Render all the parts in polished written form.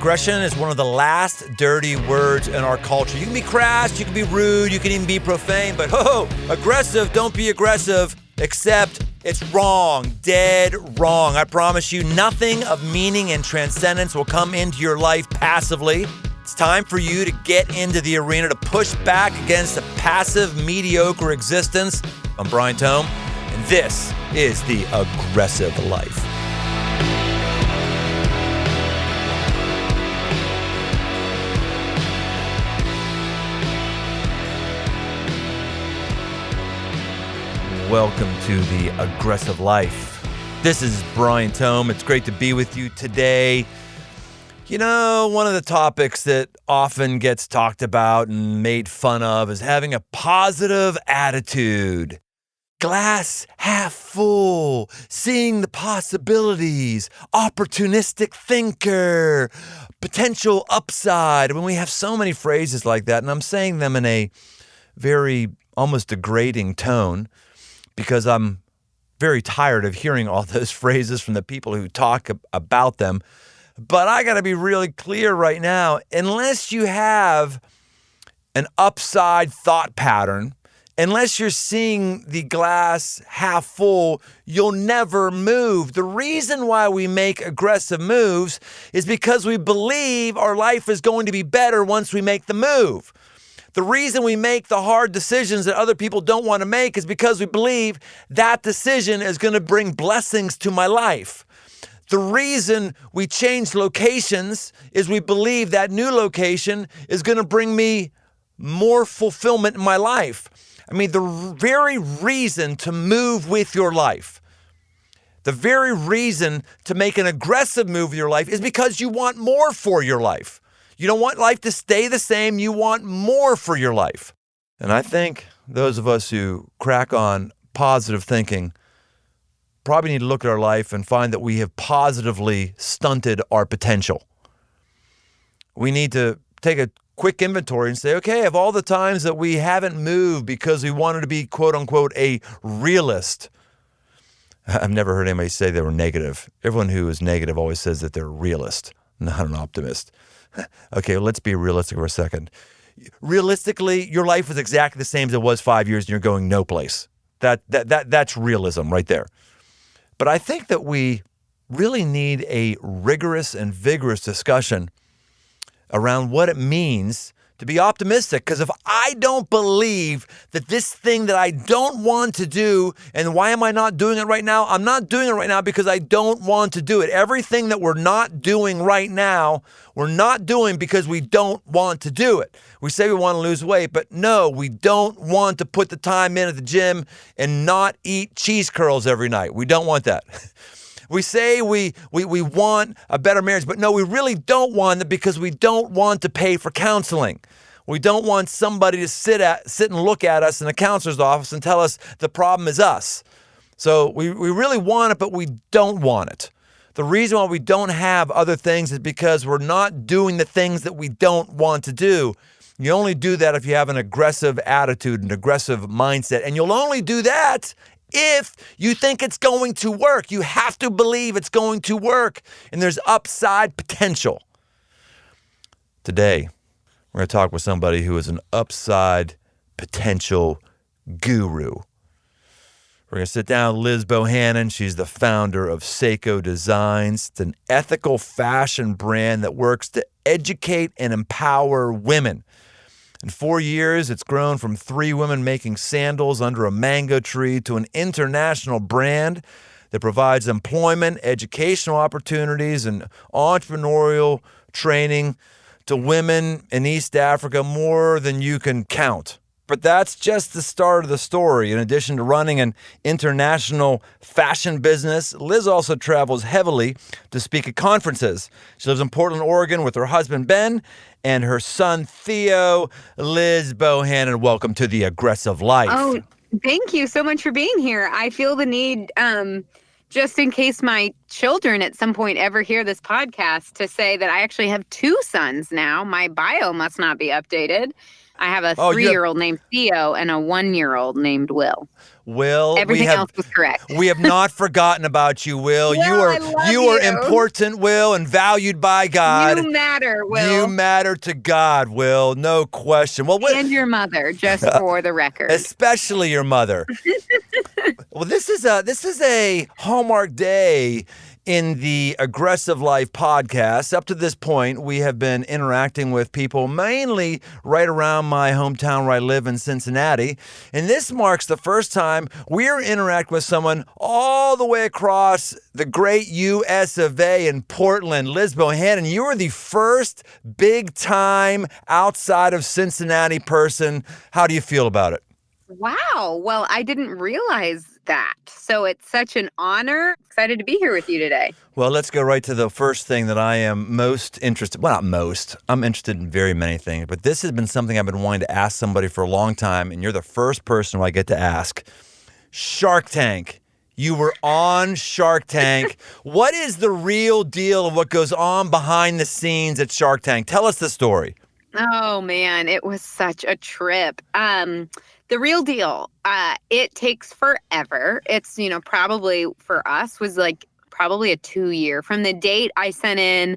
Aggression is one of the last dirty words in our culture. You can be crass, you can be rude, you can even be profane, but aggressive, don't be aggressive, except it's wrong, dead wrong. I promise you, nothing of meaning and transcendence will come into your life passively. It's time for you to get into the arena, to push back against a passive, mediocre existence. I'm Brian Tome, and this is The Aggressive Life. Welcome to The Aggressive Life. This is Brian Tome. It's great to be with you today. You know, one of the topics that often gets talked about and made fun of is having a positive attitude. Glass half full, seeing the possibilities, opportunistic thinker, potential upside. I mean, we have so many phrases like that, and I'm saying them in a very almost degrading tone, because I'm very tired of hearing all those phrases from the people who talk about them. But I got to be really clear right now, unless you have an upside thought pattern, unless you're seeing the glass half full, you'll never move. The reason why we make aggressive moves is because we believe our life is going to be better once we make the move. The reason we make the hard decisions that other people don't want to make is because we believe that decision is going to bring blessings to my life. The reason we change locations is we believe that new location is going to bring me more fulfillment in my life. I mean, the very reason to move with your life, the very reason to make an aggressive move with your life is because you want more for your life. You don't want life to stay the same. You want more for your life. And I think those of us who crack on positive thinking probably need to look at our life and find that we have positively stunted our potential. We need to take a quick inventory and say, okay, of all the times that we haven't moved because we wanted to be, quote unquote, a realist. I've never heard anybody say they were negative. Everyone who is negative always says that they're a realist, not an optimist. Okay, let's be realistic for a second. Realistically, your life is exactly the same as it was 5 years and you're going no place. That's realism right there. But I think that we really need a rigorous and vigorous discussion around what it means to be optimistic. Because if I don't believe that this thing that I don't want to do, and why am I not doing it right now? I'm not doing it right now because I don't want to do it. Everything that we're not doing right now, we're not doing because we don't want to do it. We say we want to lose weight, but no, we don't want to put the time in at the gym and not eat cheese curls every night. We don't want that. We say we want a better marriage, but no, we really don't want it because we don't want to pay for counseling. We don't want somebody to sit and look at us in a counselor's office and tell us the problem is us. So we really want it, but we don't want it. The reason why we don't have other things is because we're not doing the things that we don't want to do. You only do that if you have an aggressive attitude, an aggressive mindset, and you'll only do that if you think it's going to work. You have to believe it's going to work, and there's upside potential. Today, we're going to talk with somebody who is an upside potential guru. We're going to sit down with Liz Bohannon. She's the founder of Sseko Designs. It's an ethical fashion brand that works to educate and empower women. In 4 years, it's grown from 3 women making sandals under a mango tree to an international brand that provides employment, educational opportunities, and entrepreneurial training to women in East Africa more than you can count. But that's just the start of the story. In addition to running an international fashion business, Liz also travels heavily to speak at conferences. She lives in Portland, Oregon with her husband, Ben, and her son, Theo. Liz Bohannon, welcome to The Aggressive Life. Oh, thank you so much for being here. I feel the need, just in case my children at some point ever hear this podcast, to say that I actually have 2 sons now. My bio must not be updated. I have a 3-year-old named Theo and a 1-year-old named Will. Will, Everything else was correct. we have not forgotten about you, Will. Will, I love you are important, Will, and valued by God. You matter, Will. You matter to God, Will. No question. Well, and your mother, just for the record. Especially your mother. Well, this is a hallmark day in the Aggressive Life podcast. Up to this point, we have been interacting with people mainly right around my hometown where I live in Cincinnati. And this marks the first time we're interacting with someone all the way across the great US of A in Portland. Liz Bohannon, you are the first big-time outside of Cincinnati person. How do you feel about it? Wow. Well, I didn't realize that. So it's such an honor. Excited to be here with you today. Well, let's go right to the first thing that I am most interested. Well, not most. I'm interested in very many things, but this has been something I've been wanting to ask somebody for a long time, and you're the first person who I get to ask. Shark Tank. You were on Shark Tank. What is the real deal of what goes on behind the scenes at Shark Tank? Tell us the story. Oh, man, it was such a trip. The real deal, it takes forever. It's, probably for us was probably a 2-year from the date I sent in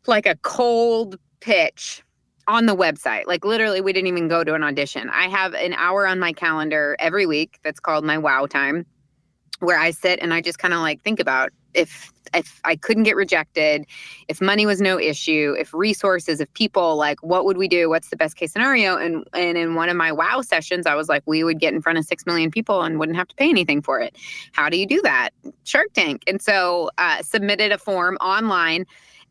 a cold pitch on the website. Literally, we didn't even go to an audition. I have an hour on my calendar every week that's called my wow time, where I sit and I just kind of think about if I couldn't get rejected, if money was no issue, if resources, if people, what would we do? What's the best case scenario? And in one of my wow sessions, I was like, we would get in front of 6 million people and wouldn't have to pay anything for it. How do you do that? Shark Tank. And so submitted a form online.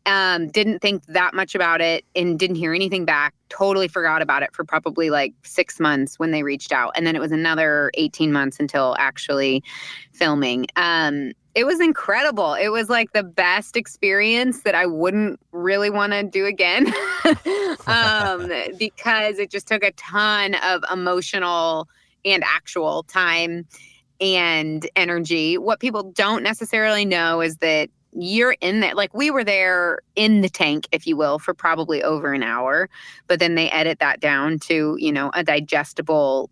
Didn't think that much about it and didn't hear anything back. Totally forgot about it for probably 6 months when they reached out. And then it was another 18 months until actually filming. It was incredible. It was the best experience that I wouldn't really want to do again because it just took a ton of emotional and actual time and energy. What people don't necessarily know is that you're in there. We were there in the tank, if you will, for probably over an hour, but then they edit that down to, a digestible,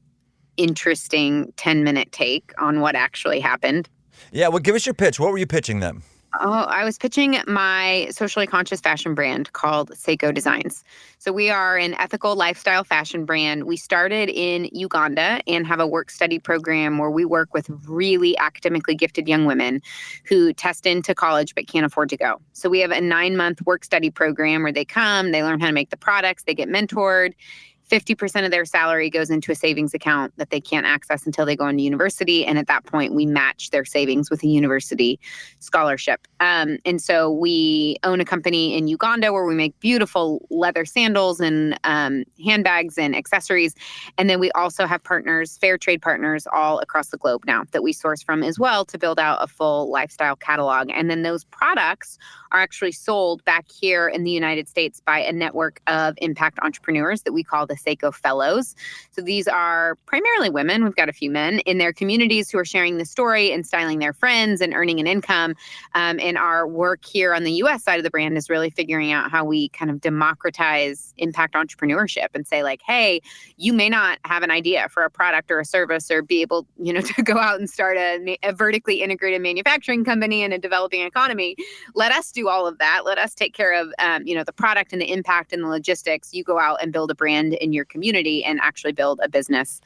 interesting 10-minute take on what actually happened. Yeah, well, give us your pitch. What were you pitching them? Oh, I was pitching my socially conscious fashion brand called Sseko Designs. So we are an ethical lifestyle fashion brand. We started in Uganda and have a work-study program where we work with really academically gifted young women who test into college but can't afford to go. So we have a 9-month work-study program where they come, they learn how to make the products, they get mentored. 50% of their salary goes into a savings account that they can't access until they go into university. And at that point, we match their savings with a university scholarship. And so we own a company in Uganda where we make beautiful leather sandals and handbags and accessories. And then we also have partners, fair trade partners all across the globe now that we source from as well to build out a full lifestyle catalog. And then those products are actually sold back here in the United States by a network of impact entrepreneurs that we call the Seiko Fellows. So these are primarily women. We've got a few men in their communities who are sharing the story and styling their friends and earning an income. And our work here on the U.S. side of the brand is really figuring out how we kind of democratize impact entrepreneurship and say hey, you may not have an idea for a product or a service or be able, to go out and start a vertically integrated manufacturing company in a developing economy. Let us do all of that. Let us take care of, the product and the impact and the logistics. You go out and build a brand in your community and actually build a business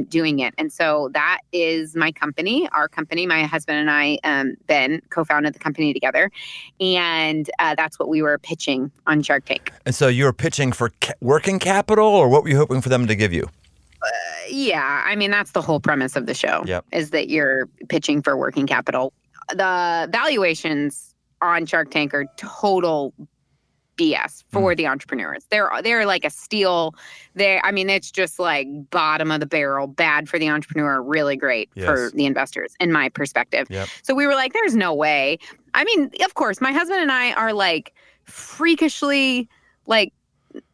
doing it. And so that is my company, our company. My husband and I, Ben, co-founded the company together. And that's what we were pitching on Shark Tank. And so you were pitching for working capital, or what were you hoping for them to give you? Yeah, I mean, that's the whole premise of the show, is that you're pitching for working capital. The valuations on Shark Tank are total BS for the entrepreneurs. They're like a steal. It's just bottom of the barrel, bad for the entrepreneur, really great for the investors, in my perspective. Yep. So we were like, there's no way. Of course, my husband and I are freakishly,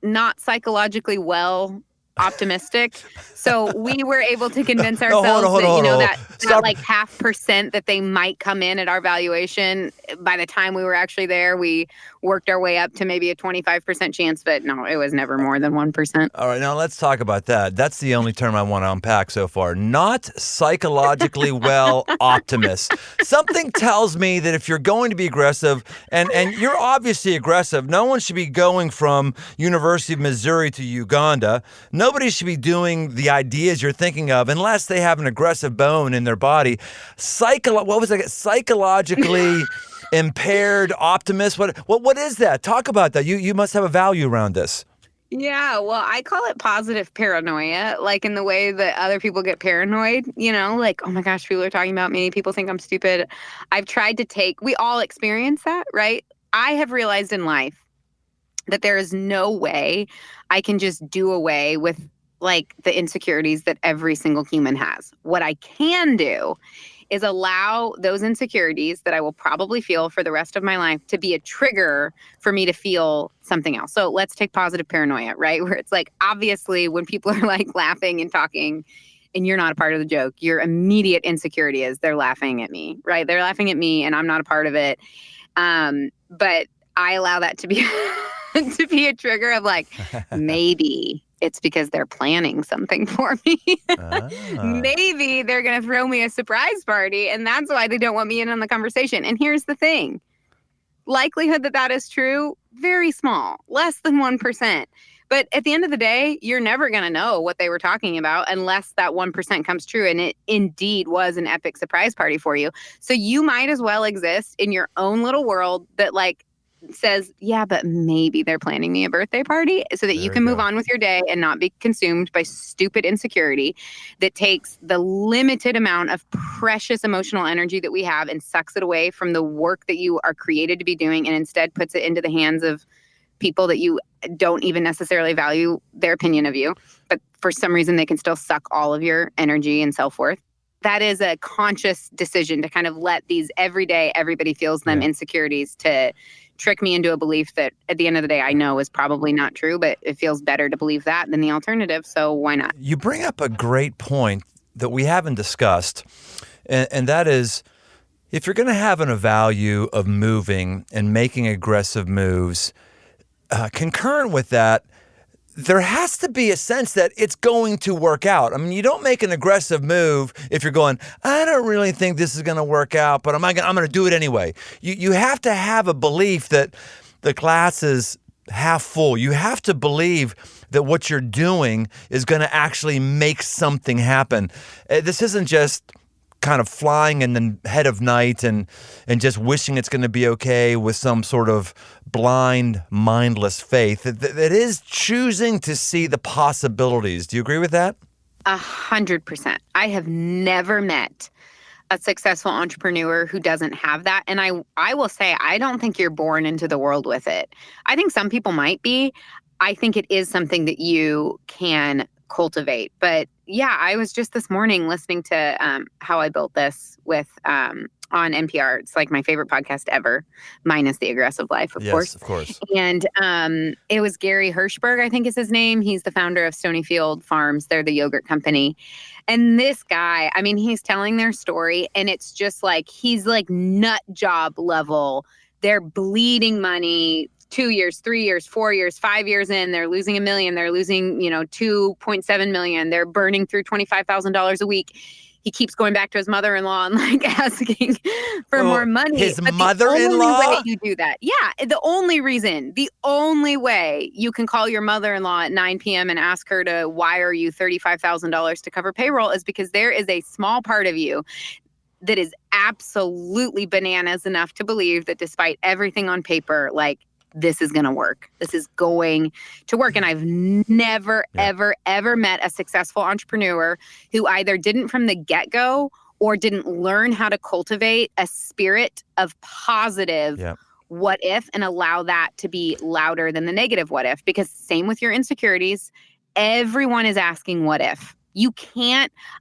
not psychologically well optimistic. So we were able to convince No, hold ourselves on, hold that, on, hold on. that Stop. like 0.5% that they might come in at our valuation. By the time we were actually there, we worked our way up to maybe a 25% chance, but no, it was never more than 1%. All right, now let's talk about that. That's the only term I want to unpack so far. Not psychologically well optimist. Something tells me that if you're going to be aggressive, and you're obviously aggressive, no one should be going from University of Missouri to Uganda. Nobody should be doing the ideas you're thinking of unless they have an aggressive bone in their body. Psychologically impaired optimist? What is that? Talk about that. You must have a value around this. Yeah, well, I call it positive paranoia, like in the way that other people get paranoid, like, oh my gosh, people are talking about me. People think I'm stupid. We all experience that, right? I have realized in life that there is no way I can just do away with like the insecurities that every single human has. What I can do is allow those insecurities that I will probably feel for the rest of my life to be a trigger for me to feel something else. So let's take positive paranoia, right? Where it's like, obviously, when people are like laughing and talking and you're not a part of the joke, your immediate insecurity is they're laughing at me, right? They're laughing at me and I'm not a part of it. But I allow that to be to be a trigger of like, maybe it's because they're planning something for me. Maybe they're going to throw me a surprise party, and that's why they don't want me in on the conversation. And here's the thing. Likelihood that is true, very small, less than 1%. But at the end of the day, you're never going to know what they were talking about unless that 1% comes true and it indeed was an epic surprise party for you. So you might as well exist in your own little world that like says, yeah, but maybe they're planning me a birthday party so that you can move on with your day and not be consumed by stupid insecurity that takes the limited amount of precious emotional energy that we have and sucks it away from the work that you are created to be doing and instead puts it into the hands of people that you don't even necessarily value their opinion of you. But for some reason, they can still suck all of your energy and self-worth. That is a conscious decision to kind of let these everyday, everybody feels them insecurities to trick me into a belief that at the end of the day, I know is probably not true, but it feels better to believe that than the alternative. So why not? You bring up a great point that we haven't discussed, and that is if you're going to have a value of moving and making aggressive moves, concurrent with that, there has to be a sense that it's going to work out. I mean, you don't make an aggressive move if you're going, I don't really think this is going to work out, but I'm going to do it anyway. You have to have a belief that the glass is half full. You have to believe that what you're doing is going to actually make something happen. This isn't just kind of flying in the head of night and just wishing it's going to be okay with some sort of blind, mindless faith. That is choosing to see the possibilities. Do you agree with that? 100%. I have never met a successful entrepreneur who doesn't have that. And I will say, I don't think you're born into the world with it. I think some people might be. I think it is something that you can cultivate. But yeah, I was just this morning listening to How I Built This with on NPR. It's like my favorite podcast ever, minus The Aggressive Life, of course. Yes, of course. And it was Gary Hirschberg, I think is his name. He's the founder of Stonyfield Farms. They're the yogurt company. And this guy, I mean, he's telling their story and it's just like, he's like nut job level. They're bleeding money. 2 years, 3 years, 4 years, 5 years in, they're losing $1 million. They're losing, $2.7 million. They're burning through $25,000 a week. He keeps going back to his mother-in-law and like asking for more money. His but mother-in-law? The only way you do that. Yeah. The only way you can call your mother-in-law at 9 p.m. and ask her to wire you $35,000 to cover payroll is because there is a small part of you that is absolutely bananas enough to believe that despite everything on paper, like, this is going to work. This is going to work. And I've never, ever met a successful entrepreneur who either didn't from the get-go or didn't learn how to cultivate a spirit of positive what if and allow that to be louder than the negative what if. Because same with your insecurities, everyone is asking what if.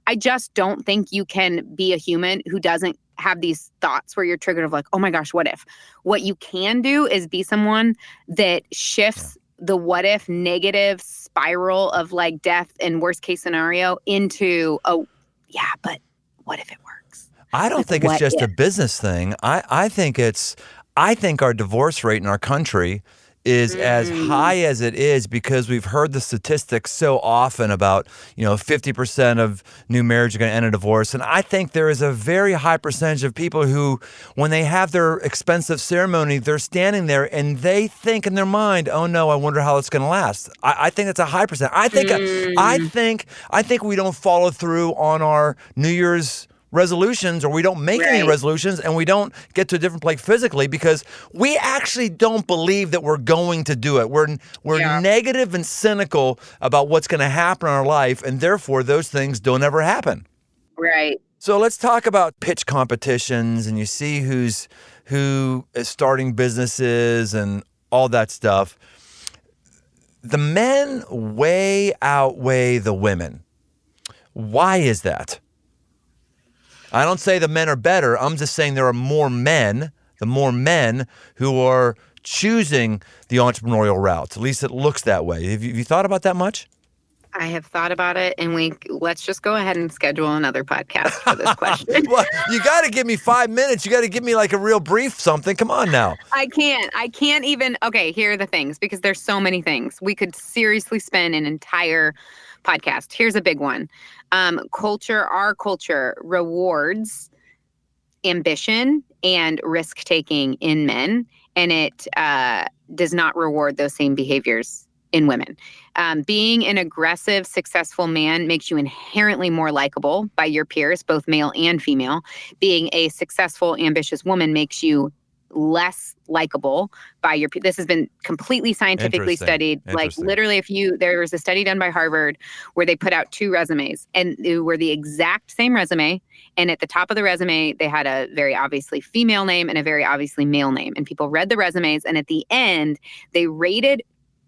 I just don't think you can be a human who doesn't have these thoughts where you're triggered of like, oh my gosh, what if? What you can do is be someone that shifts the what if negative spiral of like death and worst case scenario into, oh, yeah, but what if it works? I don't think it's just a business thing. I think our divorce rate in our country is as high as it is because we've heard the statistics so often about, 50% of new marriages are going to end in divorce. And I think there is a very high percentage of people who, when they have their expensive ceremony, they're standing there and they think in their mind, oh no, I wonder how it's going to last. I think that's a high percent. I think we don't follow through on our New Year's resolutions, or we don't make any resolutions, and we don't get to a different place physically because we actually don't believe that we're going to do it. We're negative and cynical about what's going to happen in our life, and therefore those things don't ever happen. Right. So let's talk about pitch competitions, and you see who is starting businesses and all that stuff. The men way outweigh the women. Why is that? I don't say the men are better. I'm just saying there are more men who are choosing the entrepreneurial route. At least it looks that way. Have you thought about that much? I have thought about it, and let's just go ahead and schedule another podcast for this question. Well, you got to give me 5 minutes. You got to give me like a real brief something. Come on now. I can't even. Okay, here are the things, because there's so many things. We could seriously spend an entire podcast. Here's a big one. Our culture rewards ambition and risk-taking in men, and it does not reward those same behaviors in women. Being an aggressive, successful man makes you inherently more likable by your peers, both male and female. Being a successful, ambitious woman makes you less likable by your peers. This has been completely scientifically studied. Like literally, there was a study done by Harvard where they put out 2 resumes, and they were the exact same resume. And at the top of the resume, they had a very obviously female name and a very obviously male name. And people read the resumes, and at the end, they rated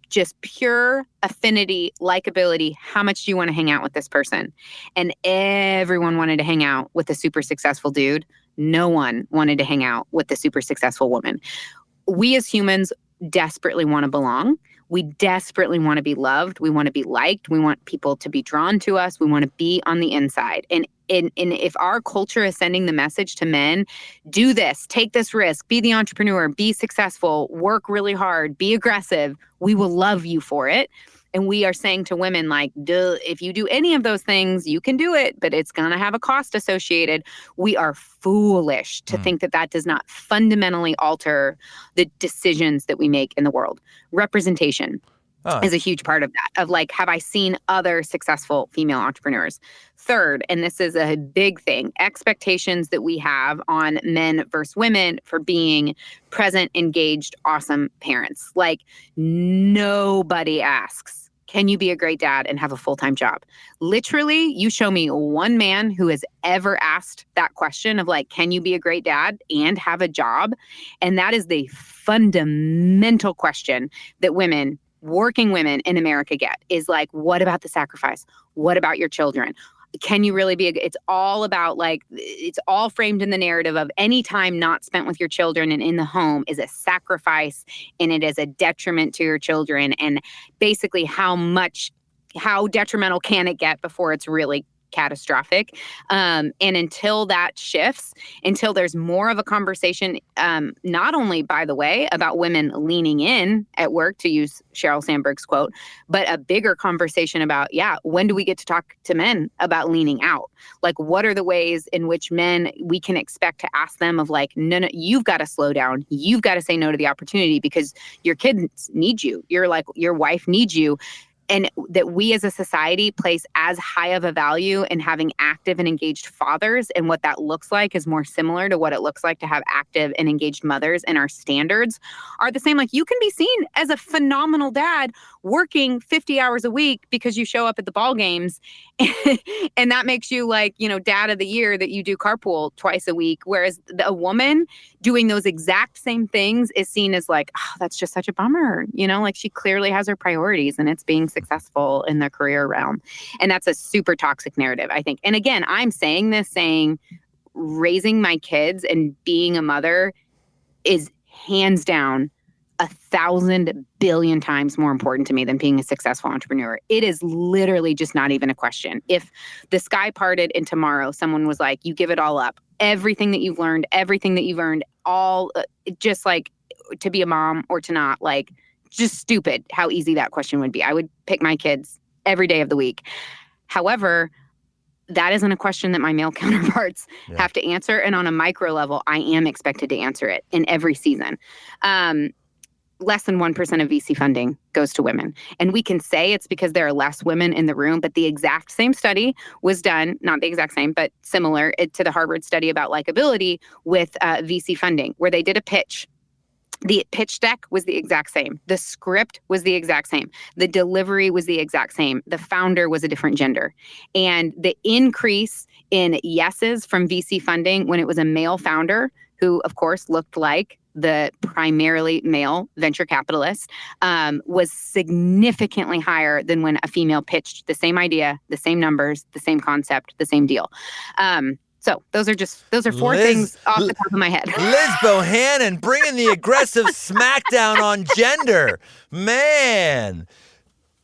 just pure affinity, likability. How much do you want to hang out with this person? And everyone wanted to hang out with a super successful dude. No one wanted to hang out with the super successful woman. We as humans desperately want to belong. We desperately want to be loved. We want to be liked. We want people to be drawn to us. We want to be on the inside. And if our culture is sending the message to men, do this, take this risk, be the entrepreneur, be successful, work really hard, be aggressive, we will love you for it. And we are saying to women, like, duh, if you do any of those things, you can do it, but it's going to have a cost associated. We are foolish to think that does not fundamentally alter the decisions that we make in the world. Representation is a huge part of that, of like, have I seen other successful female entrepreneurs? Third, and this is a big thing, expectations that we have on men versus women for being present, engaged, awesome parents. Like, nobody asks, can you be a great dad and have a full-time job? Literally, you show me one man who has ever asked that question of like, can you be a great dad and have a job? And that is the fundamental question that working women in America get, is like, what about the sacrifice? What about your children? Can you really be it's all about like, it's all framed in the narrative of any time not spent with your children and in the home is a sacrifice, and it is a detriment to your children. And basically how detrimental can it get before it's really catastrophic? And until that shifts, until there's more of a conversation, not only, by the way, about women leaning in at work, to use Sheryl Sandberg's quote, but a bigger conversation about, when do we get to talk to men about leaning out? Like, what are the ways in which men, we can expect to ask them of like, no, you've got to slow down. You've got to say no to the opportunity because your kids need you. Your wife needs you. And that we as a society place as high of a value in having active and engaged fathers, and what that looks like is more similar to what it looks like to have active and engaged mothers, and our standards are the same. Like, you can be seen as a phenomenal dad working 50 hours a week because you show up at the ball games and that makes you like, dad of the year, that you do carpool twice a week. Whereas a woman doing those exact same things is seen as like, oh, that's just such a bummer. Like, she clearly has her priorities and it's being successful in the career realm. And that's a super toxic narrative, I think. And again, I'm saying raising my kids and being a mother is hands down 1,000 billion times more important to me than being a successful entrepreneur. It is literally just not even a question. If the sky parted and tomorrow someone was like, you give it all up, everything that you've learned, everything that you've earned, all just like to be a mom or to not, like just stupid how easy that question would be. I would pick my kids every day of the week. However, that isn't a question that my male counterparts have to answer. And on a micro level, I am expected to answer it in every season. Less than 1% of VC funding goes to women. And we can say it's because there are less women in the room, but the exact same study was done, not the exact same, but similar to the Harvard study about likability with VC funding, where they did a pitch. The pitch deck was the exact same. The script was the exact same. The delivery was the exact same. The founder was a different gender. And the increase in yeses from VC funding when it was a male founder, who of course looked like the primarily male venture capitalist, was significantly higher than when a female pitched the same idea, the same numbers, the same concept, the same deal. So those are four things off the top of my head. Liz Bohannon bringing the aggressive smackdown on gender. Man,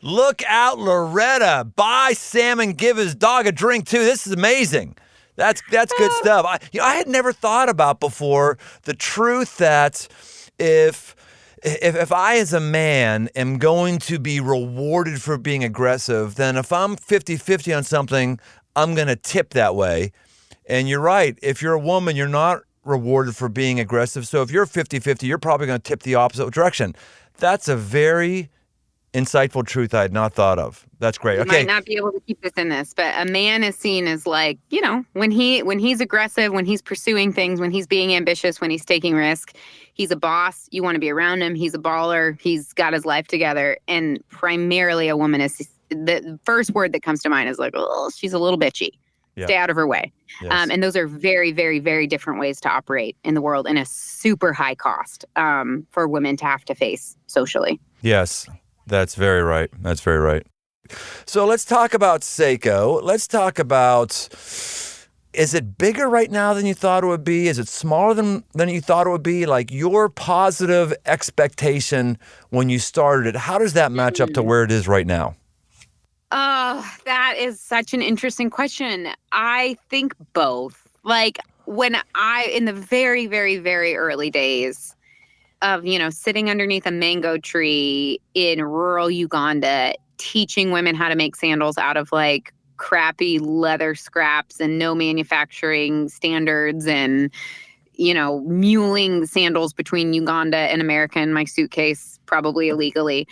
look out, Loretta. Buy Sam and give his dog a drink too. This is amazing. That's good stuff. I had never thought about before the truth that if I as a man am going to be rewarded for being aggressive, then if I'm 50-50 on something, I'm going to tip that way. And you're right. If you're a woman, you're not rewarded for being aggressive. So if you're 50-50, you're probably going to tip the opposite direction. That's a very insightful truth I had not thought of. That's great. Okay. You might not be able to keep this in this, but a man is seen as like, when he's aggressive, when he's pursuing things, when he's being ambitious, when he's taking risk, he's a boss. You want to be around him. He's a baller. He's got his life together. And primarily a woman is the first word that comes to mind is like, oh, she's a little bitchy. Yeah. Stay out of her way. Yes. And those are very, very, very different ways to operate in the world and a super high cost for women to have to face socially. Yes. That's very right. That's very right. So let's talk about Sseko. Let's talk about, is it bigger right now than you thought it would be? Is it smaller than you thought it would be? Like your positive expectation when you started it, how does that match up to where it is right now? Oh, that is such an interesting question. I think both. Like in the very, very, very early days of, sitting underneath a mango tree in rural Uganda, teaching women how to make sandals out of like crappy leather scraps and no manufacturing standards and, muling sandals between Uganda and America in my suitcase, probably illegally.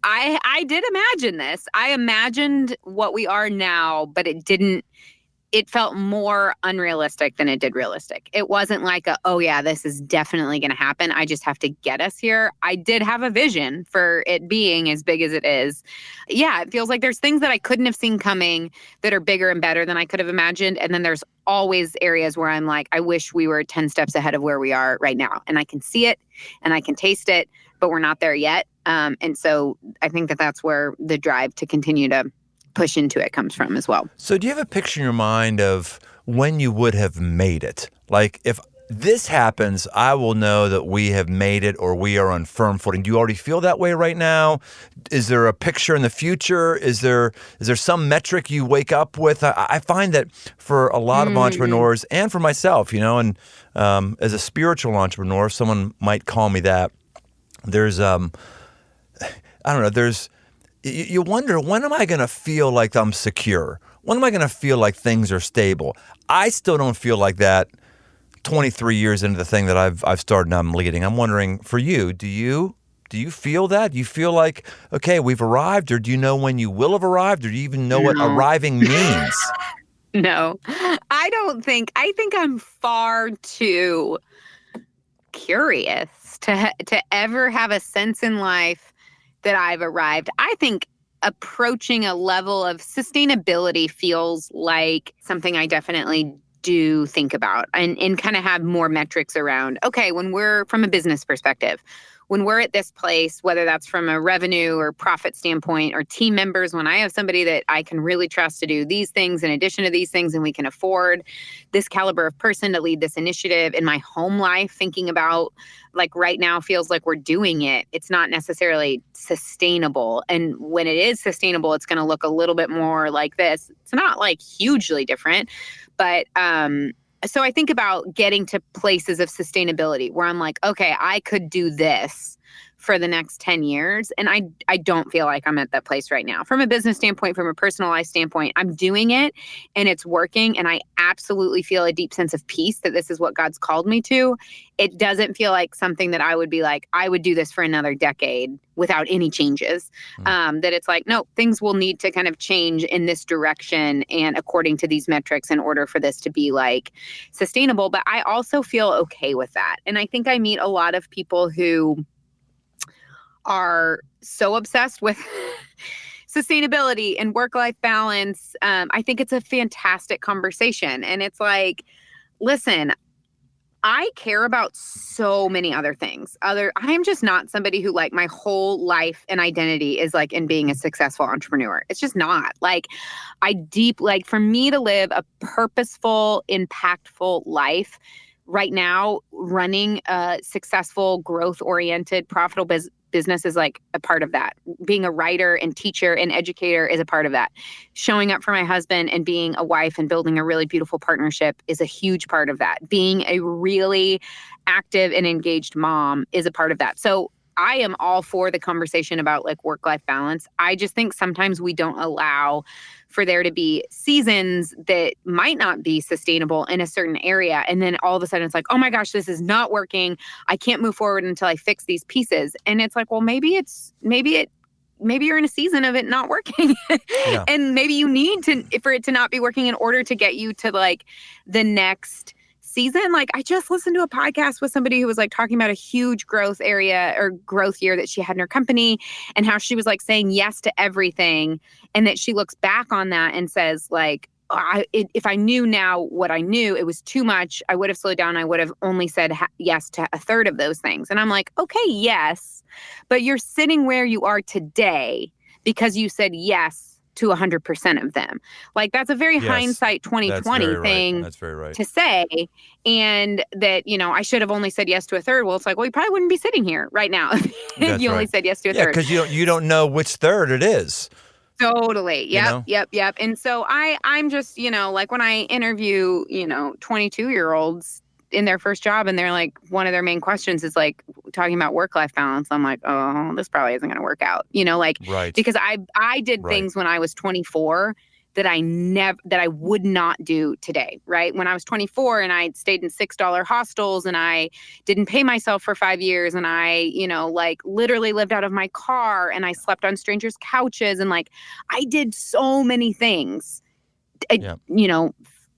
I did imagine this. I imagined what we are now, but it felt more unrealistic than it did realistic. It wasn't like oh yeah, this is definitely going to happen. I just have to get us here. I did have a vision for it being as big as it is. Yeah, it feels like there's things that I couldn't have seen coming that are bigger and better than I could have imagined. And then there's always areas where I'm like, I wish we were 10 steps ahead of where we are right now. And I can see it and I can taste it, but we're not there yet. And so I think that's where the drive to continue to push into it comes from as well. So do you have a picture in your mind of when you would have made it? Like if this happens, I will know that we have made it or we are on firm footing. Do you already feel that way right now? Is there a picture in the future? Is there some metric you wake up with? I find that for a lot of entrepreneurs and for myself, and as a spiritual entrepreneur, someone might call me that. There's, you wonder, when am I going to feel like I'm secure? When am I going to feel like things are stable? I still don't feel like that 23 years into the thing that I've started and I'm leading. I'm wondering, for you, do you feel that? Do you feel like, okay, we've arrived, or do you know when you will have arrived, or do you even know what arriving means? No, I don't think. I think I'm far too curious to ever have a sense in life that I've arrived. I think approaching a level of sustainability feels like something I definitely do think about and kind of have more metrics around. Okay, when we're from a business perspective, when we're at this place, whether that's from a revenue or profit standpoint or team members, when I have somebody that I can really trust to do these things in addition to these things, and we can afford this caliber of person to lead this initiative in my home life, thinking about like right now feels like we're doing it. It's not necessarily sustainable. And when it is sustainable, it's going to look a little bit more like this. It's not like hugely different, but so I think about getting to places of sustainability where I'm like, okay, I could do this for the next 10 years. And I don't feel like I'm at that place right now. From a business standpoint, from a personalized standpoint, I'm doing it and it's working. And I absolutely feel a deep sense of peace that this is what God's called me to. It doesn't feel like something that I would be like, I would do this for another decade without any changes. That it's like, no, things will need to kind of change in this direction and according to these metrics in order for this to be like sustainable. But I also feel okay with that. And I think I meet a lot of people who are so obsessed with sustainability and work-life balance. I think it's a fantastic conversation. And it's like, listen, I care about so many other things. I am just not somebody who like my whole life and identity is like in being a successful entrepreneur. It's just not. Like for me to live a purposeful, impactful life right now, running a successful, growth-oriented, profitable business is like a part of that. Being a writer and teacher and educator is a part of that. Showing up for my husband and being a wife and building a really beautiful partnership is a huge part of that. Being a really active and engaged mom is a part of that. So I am all for the conversation about like work-life balance. I just think sometimes we don't allow for there to be seasons that might not be sustainable in a certain area. And then all of a sudden it's like, oh my gosh, this is not working. I can't move forward until I fix these pieces. And it's like, well, maybe you're in a season of it not working. Yeah. And maybe you need for it to not be working in order to get you to like the next season. Like I just listened to a podcast with somebody who was like talking about a huge growth area or growth year that she had in her company and how she was like saying yes to everything. And that she looks back on that and says like, if I knew now what I knew, it was too much. I would have slowed down. I would have only said yes to a third of those things. And I'm like, okay, yes, but you're sitting where you are today because you said yes to 100% of them. Like that's a very hindsight 2020 thing That's very right to say. And that, I should have only said yes to a third. Well, it's like, well, you probably wouldn't be sitting here right now if you only said yes to a third. Because you don't know which third it is. Totally. Yep. And so I'm just, like when I interview, 22-year-olds in their first job and they're like, one of their main questions is like talking about work-life balance. I'm like, oh, this probably isn't going to work out, right. Because I did things when I was 24 that I would not do today. Right. When I was 24 and I stayed in $6 hostels and I didn't pay myself for 5 years and I, like literally lived out of my car and I slept on strangers' couches and like, I did so many things,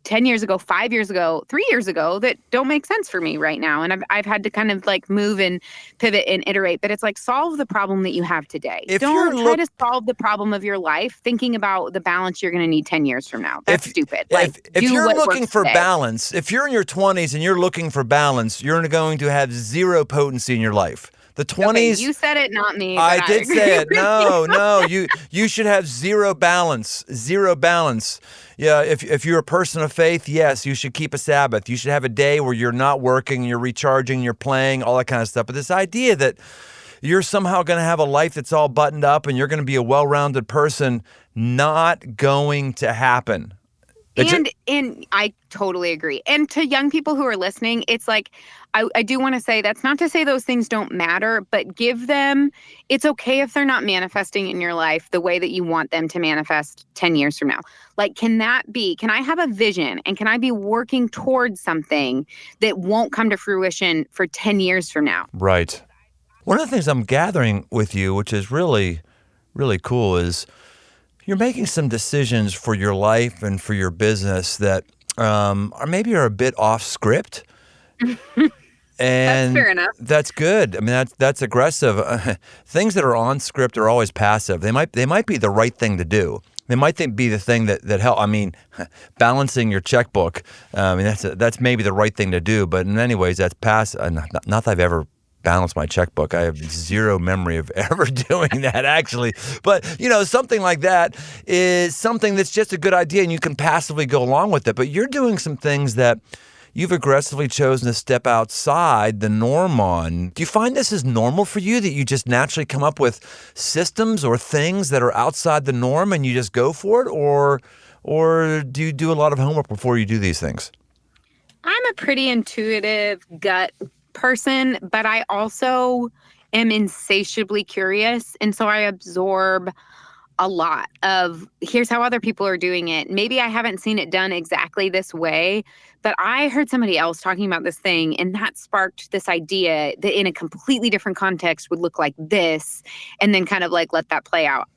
10 years ago, 5 years ago, 3 years ago that don't make sense for me right now. And I've had to kind of like move and pivot and iterate, but it's like solve the problem that you have today. Don't try to solve the problem of your life thinking about the balance you're going to need 10 years from now. That's stupid. If you're looking for balance, if you're in your 20s and you're looking for balance, you're going to have zero potency in your life. The 20s. Okay, you said it, not me. I did say it. No. You should have zero balance. Zero balance. Yeah. If you're a person of faith, yes, you should keep a Sabbath. You should have a day where you're not working, you're recharging, you're playing, all that kind of stuff. But this idea that you're somehow going to have a life that's all buttoned up and you're going to be a well-rounded person, not going to happen. And I totally agree. And to young people who are listening, it's like, I do want to say that's not to say those things don't matter, but give them, it's okay if they're not manifesting in your life the way that you want them to manifest 10 years from now. Like, can I have a vision and can I be working towards something that won't come to fruition for 10 years from now? Right. One of the things I'm gathering with you, which is really, really cool, is you're making some decisions for your life and for your business that are a bit off script. And that's fair enough. That's good. I mean, that's aggressive. Things that are on script are always passive. They might be the right thing to do. They might be the thing that help. I mean, balancing your checkbook. I mean, that's maybe the right thing to do. But in many ways, that's passive. Not that I've ever balance my checkbook. I have zero memory of ever doing that, actually. But, something like that is something that's just a good idea, and you can passively go along with it. But you're doing some things that you've aggressively chosen to step outside the norm on. Do you find this is normal for you, that you just naturally come up with systems or things that are outside the norm and you just go for it? Or do you do a lot of homework before you do these things? I'm a pretty intuitive gut person, but I also am insatiably curious. And so I absorb a lot of, here's how other people are doing it. Maybe I haven't seen it done exactly this way, but I heard somebody else talking about this thing, and that sparked this idea that in a completely different context would look like this, and then kind of like let that play out.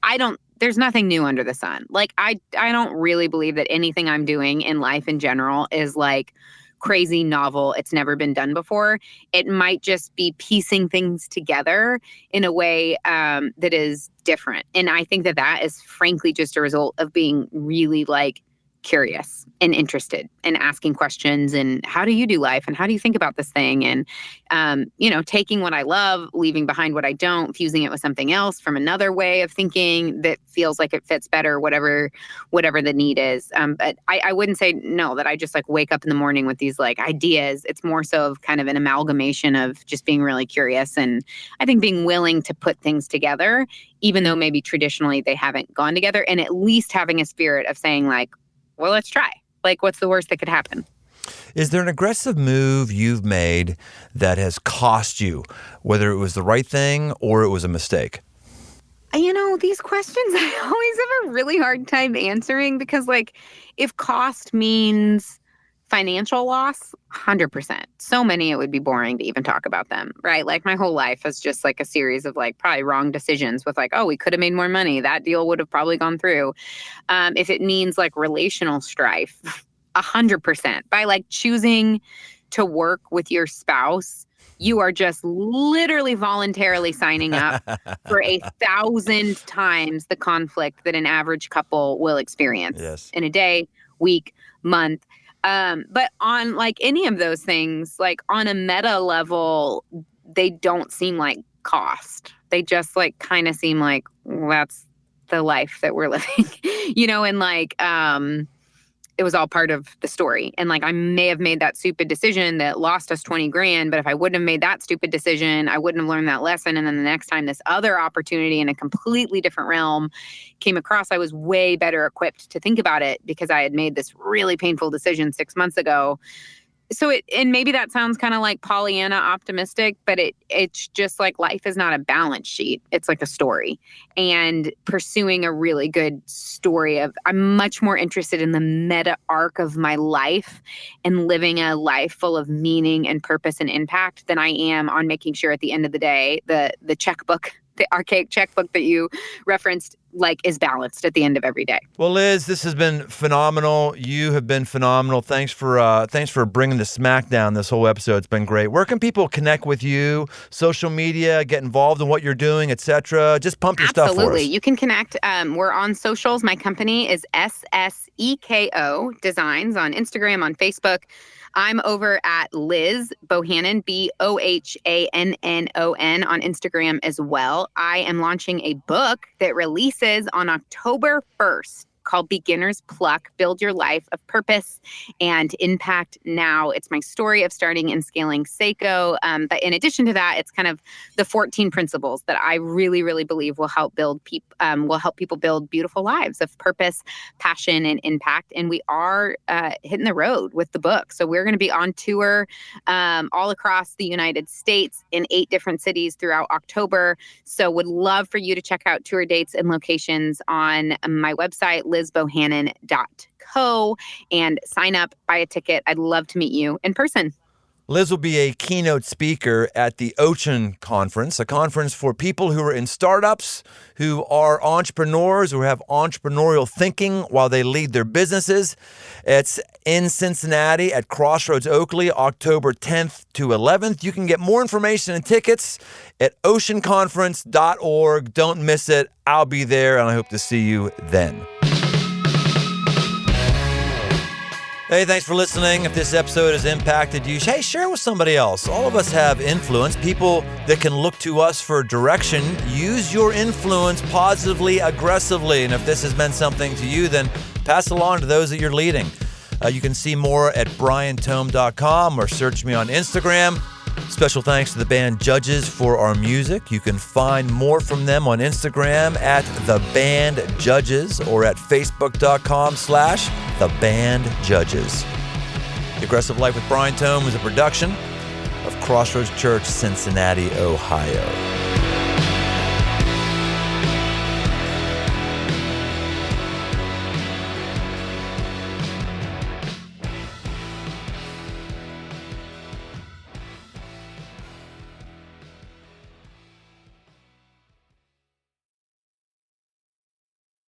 There's nothing new under the sun. Like, I don't really believe that anything I'm doing in life in general is like crazy novel. It's never been done before. It might just be piecing things together in a way that is different. And I think that is frankly just a result of being really like curious and interested and asking questions, and how do you do life, and how do you think about this thing, and taking what I love, leaving behind what I don't, fusing it with something else from another way of thinking that feels like it fits better, whatever the need is. But I wouldn't say that I just like wake up in the morning with these like ideas. It's more so of kind of an amalgamation of just being really curious, and I think being willing to put things together, even though maybe traditionally they haven't gone together, and at least having a spirit of saying like, well, let's try. Like, what's the worst that could happen? Is there an aggressive move you've made that has cost you, whether it was the right thing or it was a mistake? These questions I always have a really hard time answering, because like, if cost means financial loss, 100%. So many it would be boring to even talk about them, right? Like, my whole life is just like a series of like probably wrong decisions with like, oh, we could have made more money. That deal would have probably gone through. If it means like relational strife, 100%. By like choosing to work with your spouse, you are just literally voluntarily signing up for 1,000 times the conflict that an average couple will experience in a day, week, month. But on like any of those things, like on a meta level, they don't seem like cost. They just like kind of seem like, well, that's the life that we're living, and like, it was all part of the story. And like, I may have made that stupid decision that lost us 20 grand, but if I wouldn't have made that stupid decision, I wouldn't have learned that lesson. And then the next time this other opportunity in a completely different realm came across, I was way better equipped to think about it because I had made this really painful decision 6 months ago. So and maybe that sounds kind of like Pollyanna optimistic, but it's just like, life is not a balance sheet. It's like a story, and pursuing a really good story I'm much more interested in the meta arc of my life and living a life full of meaning and purpose and impact than I am on making sure at the end of the day, the checkbook, the archaic checkbook that you referenced, like, is balanced at the end of every day. Well, Liz, this has been phenomenal. You have been phenomenal. Thanks for bringing the smack down this whole episode. It's been great. Where can people connect with you? Social media, get involved in what you're doing, etc. Just pump your stuff for us. Absolutely. You can connect. We're on socials. My company is Sseko Designs on Instagram, on Facebook. I'm over at Liz Bohannon, Bohannon on Instagram as well. I am launching a book that releases on October 1st called Beginner's Pluck, Build Your Life of Purpose and Impact Now. It's my story of starting and scaling Seiko. But in addition to that, it's kind of the 14 principles that I really, really believe will help people build beautiful lives of purpose, passion, and impact. And we are hitting the road with the book. So we're going to be on tour all across the United States in 8 different cities throughout October. So would love for you to check out tour dates and locations on my website, lizbohannon.co, and sign up, buy a ticket. I'd love to meet you in person. Liz will be a keynote speaker at the Ocean Conference, a conference for people who are in startups, who are entrepreneurs, who have entrepreneurial thinking while they lead their businesses. It's in Cincinnati at Crossroads Oakley, October 10th to 11th. You can get more information and tickets at oceanconference.org. Don't miss it. I'll be there, and I hope to see you then. Hey, thanks for listening. If this episode has impacted you, hey, share it with somebody else. All of us have influence, people that can look to us for direction. Use your influence positively, aggressively. And if this has meant something to you, then pass it along to those that you're leading. You can see more at briantome.com or search me on Instagram. Special thanks to the band Judges for our music. You can find more from them on Instagram at The Band Judges or at facebook.com/The Band Judges. The Aggressive Life with Brian Tome is a production of Crossroads Church, Cincinnati, Ohio.